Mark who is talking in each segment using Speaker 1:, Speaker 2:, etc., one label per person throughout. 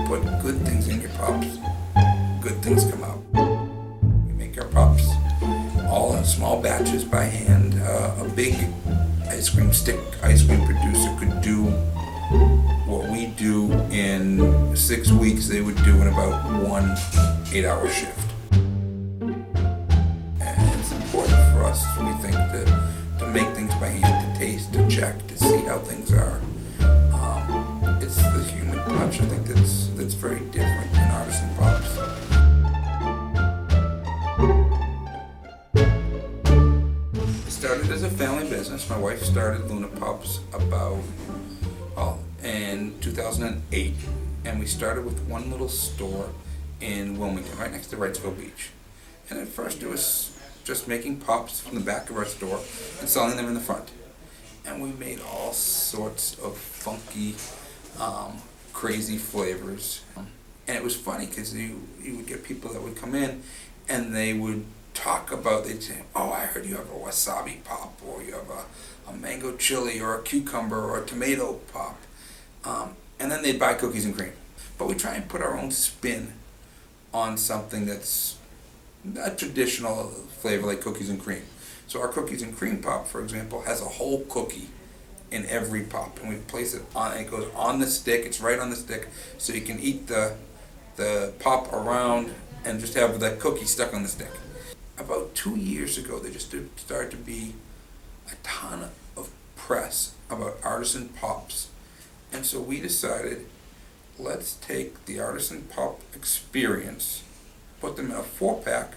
Speaker 1: put good things in your pops, good things come out. We make our pops all in small batches by hand. A big ice cream producer could do what we do in 6 weeks, they would do in about 1 8-hour shift. And it's important for us, we think, to make things by hand, to taste, to check, to see how things are. It's the human touch, I think, that's very different in artisan pops. It started as a family business. My wife started Lunapops in 2008, and we started with one little store in Wilmington, right next to Wrightsville Beach. And at first it was just making pops from the back of our store and selling them in the front. And we made all sorts of funky, crazy flavors. And it was funny because you would get people that would come in and they would talk about, they'd say, oh, I heard you have a wasabi pop, or you have a mango chili, or a cucumber, or a tomato pop. And then they'd buy cookies and cream. But we try and put our own spin on something that's a traditional flavor like cookies and cream. So our cookies and cream pop, for example, has a whole cookie in every pop, and we place it on, it goes on the stick, it's right on the stick, so you can eat the pop around and just have that cookie stuck on the stick. About 2 years ago, there just started to be a ton of press about artisan pops. And so we decided, let's take the artisan pop experience, put them in a 4-pack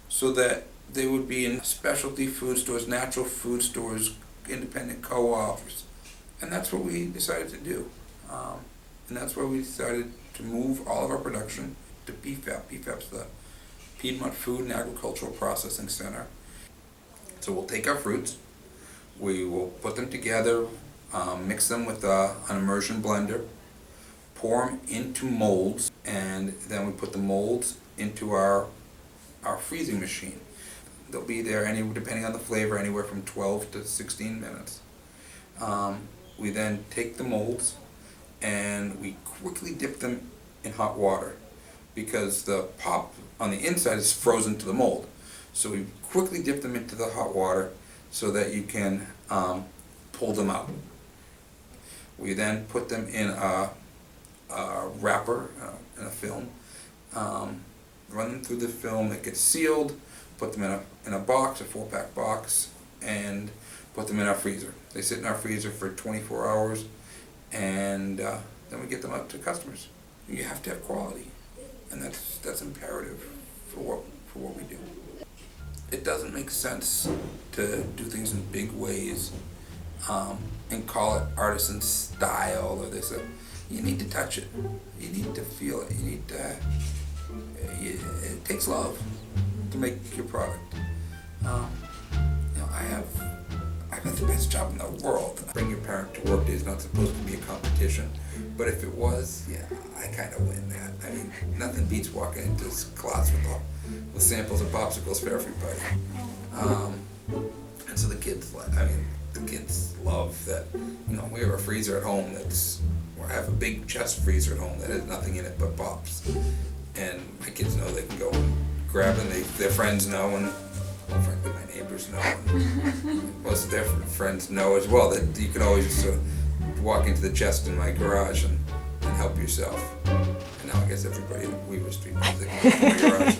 Speaker 1: so that they would be in specialty food stores, natural food stores, independent co-ops. And that's what we decided to do. And that's where we decided to move all of our production to PFAP. PFAP's the Piedmont Food and Agricultural Processing Center. So we'll take our fruits, we will put them together, mix them with an immersion blender, pour them into molds, and then we put the molds into our freezing machine. They'll be there, depending on the flavor, anywhere from 12 to 16 minutes. We then take the molds and we quickly dip them in hot water because the pop on the inside is frozen to the mold. So we quickly dip them into the hot water so that you can pull them out. We then put them in a wrapper, in a film, run them through the film, it gets sealed, put them in a box, a 4-pack box, and put them in our freezer. They sit in our freezer for 24 hours, and then we get them out to customers. You have to have quality, and that's imperative for what we do. It doesn't make sense to do things in big ways and call it artisan style or this. You need to touch it. You need to feel it. You need to. It takes love to make your product. I got the best job in the world. Bring your parent to work day is not supposed to be a competition, but if it was, yeah, I kind of win that. I mean, nothing beats walking into this class with samples of popsicles for everybody. And so the kids love that. We have a freezer at home I have a big chest freezer at home that has nothing in it but pops. And my kids know they can go and grab them. Their friends know, and frankly my neighbors know, and most of their friends know as well, that you can always just walk into the chest in my garage and help yourself. And now I guess everybody in Weaver Street knows they can go to my garage.